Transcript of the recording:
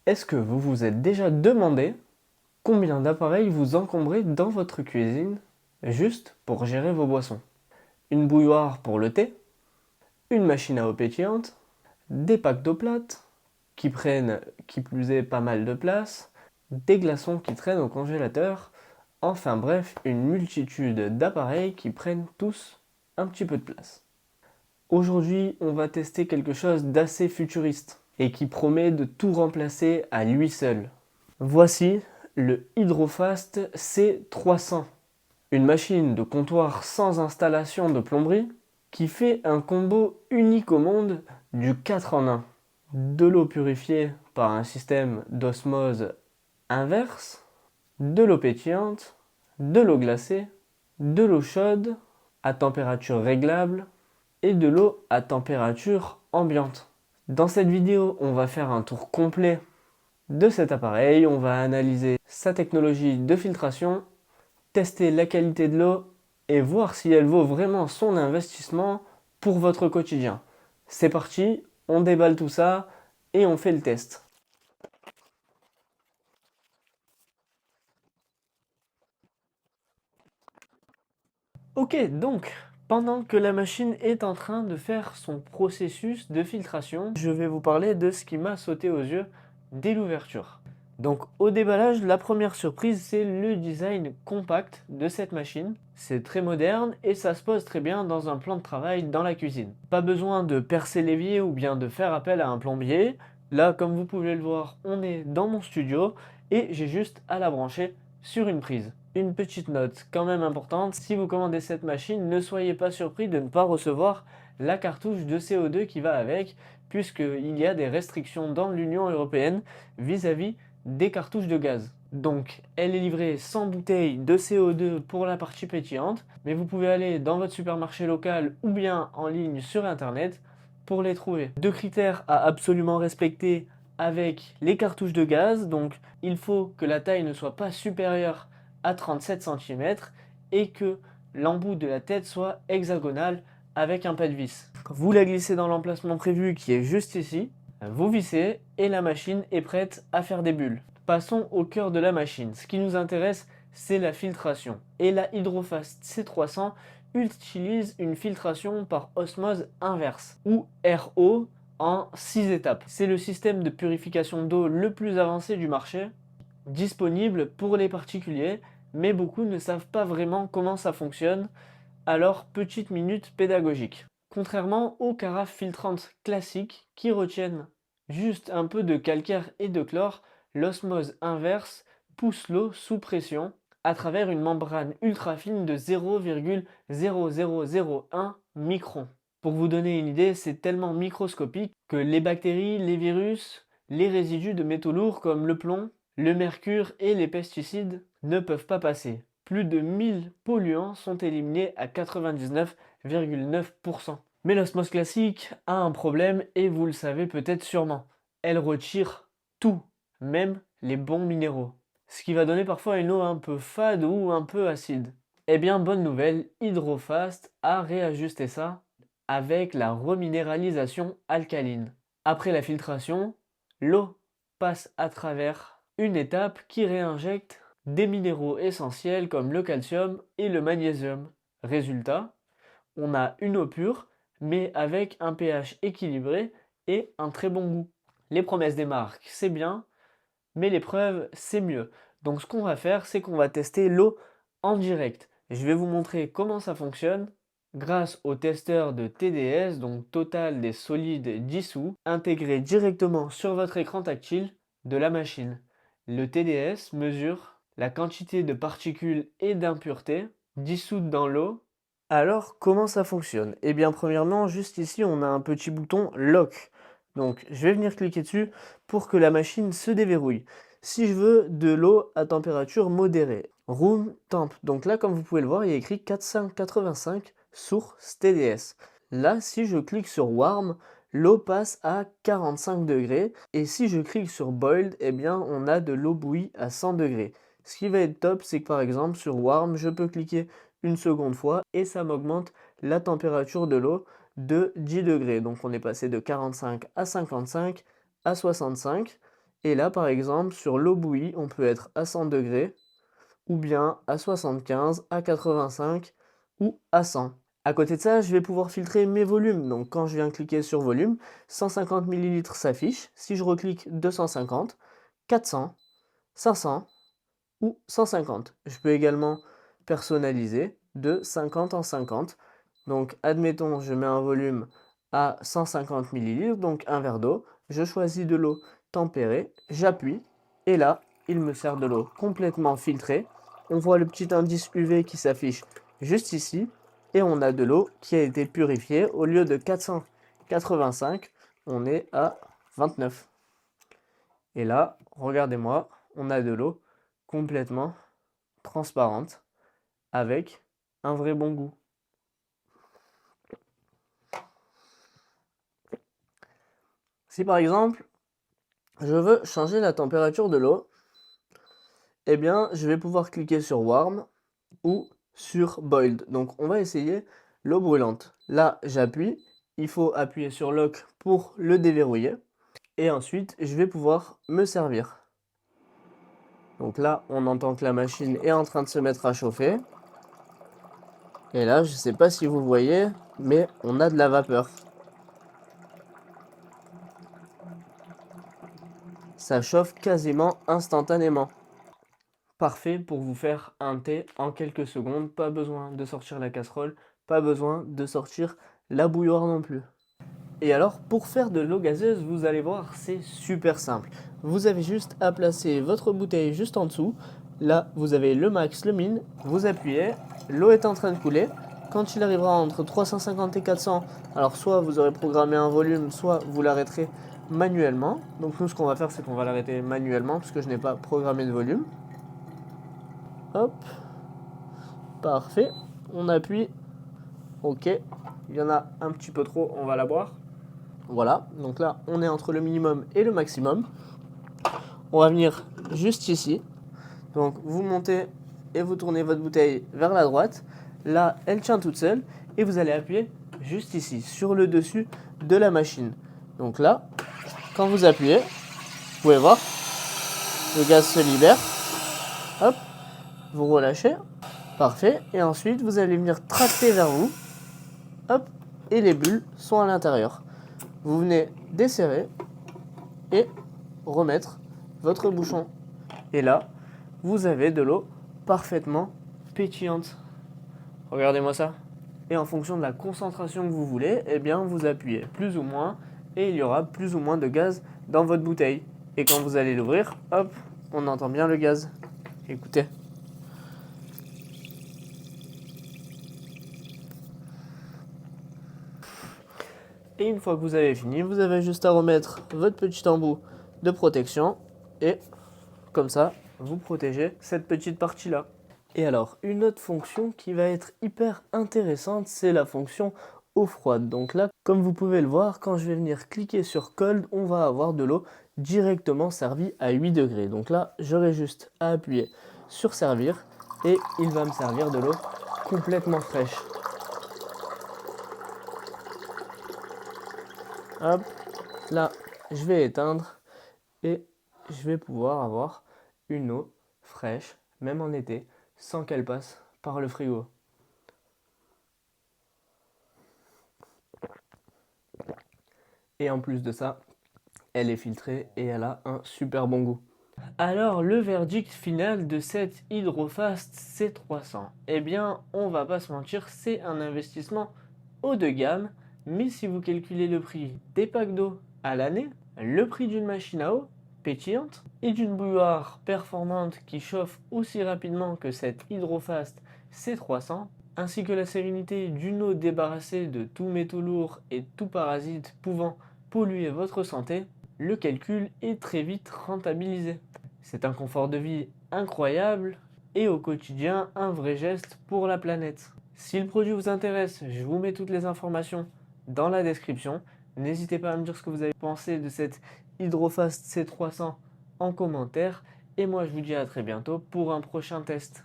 Est-ce que vous vous êtes déjà demandé combien d'appareils vous encombrez dans votre cuisine juste pour gérer vos boissons? Une bouilloire pour le thé, une machine à eau pétillante, des packs d'eau plate qui prennent, qui plus est, pas mal de place, des glaçons qui traînent au congélateur, enfin bref, une multitude d'appareils qui prennent tous un petit peu de place. Aujourd'hui, on va tester quelque chose d'assez futuriste et qui promet de tout remplacer à lui seul. Voici le Hydrofast C300, une machine de comptoir sans installation de plomberie qui fait un combo unique au monde du 4 en 1. De l'eau purifiée par un système d'osmose inverse, de l'eau pétillante, de l'eau glacée, de l'eau chaude à température réglable et de l'eau à température ambiante. Dans cette vidéo, on va faire un tour complet de cet appareil, on va analyser sa technologie de filtration, tester la qualité de l'eau et voir si elle vaut vraiment son investissement pour votre quotidien. C'est parti, on déballe tout ça et on fait le test. Ok, donc pendant que la machine est en train de faire son processus de filtration, je vais vous parler de ce qui m'a sauté aux yeux dès l'ouverture. Donc au déballage, la première surprise, c'est le design compact de cette machine. C'est très moderne et ça se pose très bien dans un plan de travail dans la cuisine. Pas besoin de percer l'évier ou bien de faire appel à un plombier. Là, comme vous pouvez le voir, on est dans mon studio et j'ai juste à la brancher sur une prise. Une petite note quand même importante, si vous commandez cette machine, ne soyez pas surpris de ne pas recevoir la cartouche de CO2 qui va avec, puisqu'il y a des restrictions dans l'Union européenne vis-à-vis des cartouches de gaz. Donc elle est livrée sans bouteille de CO2 pour la partie pétillante, mais vous pouvez aller dans votre supermarché local ou bien en ligne sur internet pour les trouver. Deux critères à absolument respecter avec les cartouches de gaz, donc il faut que la taille ne soit pas supérieure à 37 cm et que l'embout de la tête soit hexagonal avec un pas de vis. Vous la glissez dans l'emplacement prévu qui est juste ici, vous vissez et la machine est prête à faire des bulles. Passons au cœur de la machine. Ce qui nous intéresse, c'est la filtration. Et la Hydrofast C300 utilise une filtration par osmose inverse, ou RO, en 6 étapes. C'est le système de purification d'eau le plus avancé du marché, disponible pour les particuliers, mais beaucoup ne savent pas vraiment comment ça fonctionne, alors petite minute pédagogique. Contrairement aux carafes filtrantes classiques qui retiennent juste un peu de calcaire et de chlore, l'osmose inverse pousse l'eau sous pression à travers une membrane ultra fine de 0,0001 micron. Pour vous donner une idée, c'est tellement microscopique que les bactéries, les virus, les résidus de métaux lourds comme le plomb, le mercure et les pesticides ne peuvent pas passer. Plus de 1000 polluants sont éliminés à 99,9%. Mais l'osmose classique a un problème et vous le savez peut-être sûrement. Elle retire tout, même les bons minéraux. Ce qui va donner parfois une eau un peu fade ou un peu acide. Eh bien, bonne nouvelle, Hydrofast a réajusté ça avec la reminéralisation alcaline. Après la filtration, l'eau passe à travers une étape qui réinjecte des minéraux essentiels comme le calcium et le magnésium. Résultat, on a une eau pure, mais avec un pH équilibré et un très bon goût. Les promesses des marques, c'est bien, mais les preuves, c'est mieux. Donc ce qu'on va faire, c'est qu'on va tester l'eau en direct. Je vais vous montrer comment ça fonctionne grâce au testeur de TDS, donc total des solides dissous, intégré directement sur votre écran tactile de la machine. Le TDS mesure la quantité de particules et d'impuretés dissoutes dans l'eau. Alors, comment ça fonctionne? Eh bien, premièrement, juste ici, on a un petit bouton Lock. Donc, je vais venir cliquer dessus pour que la machine se déverrouille. Si je veux de l'eau à température modérée, Room Temp. Donc là, comme vous pouvez le voir, il y a écrit 485 source TDS. Là, si je clique sur Warm, l'eau passe à 45 degrés. Et si je clique sur Boiled, eh bien, on a de l'eau bouillie à 100 degrés. Ce qui va être top, c'est que par exemple, sur Warm, je peux cliquer une seconde fois et ça m'augmente la température de l'eau de 10 degrés. Donc on est passé de 45 à 55 à 65 Et là, par exemple, sur l'eau bouillie, on peut être à 100 degrés, ou bien à 75, à 85 ou à 100. À côté de ça, je vais pouvoir filtrer mes volumes. Donc quand je viens cliquer sur volume, 150 ml s'affiche. Si je reclique 250, 400, 500 ou 150. Je peux également personnaliser de 50 en 50. Donc admettons, je mets un volume à 150 ml, donc un verre d'eau. Je choisis de l'eau tempérée, j'appuie et là, il me sert de l'eau complètement filtrée. On voit le petit indice UV qui s'affiche juste ici et on a de l'eau qui a été purifiée. Au lieu de 485, on est à 29. Et là, regardez-moi, on a de l'eau complètement transparente avec un vrai bon goût. Si par exemple, je veux changer la température de l'eau, eh bien, je vais pouvoir cliquer sur Warm ou sur Boiled. Donc, on va essayer l'eau brûlante. Là, j'appuie. Il faut appuyer sur Lock pour le déverrouiller. Et ensuite, je vais pouvoir me servir. Donc là, on entend que la machine est en train de se mettre à chauffer. Et là, je ne sais pas si vous voyez, mais on a de la vapeur. Ça chauffe quasiment instantanément. Parfait pour vous faire un thé en quelques secondes. Pas besoin de sortir la casserole, pas besoin de sortir la bouilloire non plus. Et alors, pour faire de l'eau gazeuse, vous allez voir, c'est super simple. Vous avez juste à placer votre bouteille juste en dessous. Là, vous avez le max, le min. Vous appuyez, l'eau est en train de couler. Quand il arrivera entre 350 et 400, alors soit vous aurez programmé un volume, soit vous l'arrêterez manuellement. Donc nous, ce qu'on va faire, c'est qu'on va l'arrêter manuellement, puisque je n'ai pas programmé de volume. Hop, parfait. On appuie. Ok, il y en a un petit peu trop, on va la boire. Voilà, donc là, on est entre le minimum et le maximum. On va venir juste ici. Donc, vous montez et vous tournez votre bouteille vers la droite. Là, elle tient toute seule. Et vous allez appuyer juste ici, sur le dessus de la machine. Donc là, quand vous appuyez, vous pouvez voir, le gaz se libère. Hop, vous relâchez. Parfait. Et ensuite, vous allez venir tracter vers vous. Hop, et les bulles sont à l'intérieur. Vous venez desserrer et remettre votre bouchon. Et là, vous avez de l'eau parfaitement pétillante. Regardez-moi ça. Et en fonction de la concentration que vous voulez, eh bien, vous appuyez plus ou moins et il y aura plus ou moins de gaz dans votre bouteille. Et quand vous allez l'ouvrir, hop, on entend bien le gaz. Écoutez. Et une fois que vous avez fini, vous avez juste à remettre votre petit embout de protection et comme ça, vous protégez cette petite partie-là. Et alors, une autre fonction qui va être hyper intéressante, c'est la fonction eau froide. Donc là, comme vous pouvez le voir, quand je vais venir cliquer sur Cold, on va avoir de l'eau directement servie à 8 degrés. Donc là, j'aurai juste à appuyer sur Servir et il va me servir de l'eau complètement fraîche. Hop, là, je vais éteindre et je vais pouvoir avoir une eau fraîche, même en été, sans qu'elle passe par le frigo. Et en plus de ça, elle est filtrée et elle a un super bon goût. Alors, le verdict final de cette Hydrofast C300, eh bien, on va pas se mentir, c'est un investissement haut de gamme, mais si vous calculez le prix des packs d'eau à l'année, le prix d'une machine à eau pétillante et d'une bouilloire performante qui chauffe aussi rapidement que cette Hydrofast C300, ainsi que la sérénité d'une eau débarrassée de tout métaux lourds et tout parasite pouvant polluer votre santé, le calcul est très vite rentabilisé. C'est un confort de vie incroyable et au quotidien un vrai geste pour la planète. Si le produit vous intéresse, je vous mets toutes les informations dans la description. N'hésitez pas à me dire ce que vous avez pensé de cette Hydrofast C300 en commentaire. Et moi je vous dis à très bientôt pour un prochain test.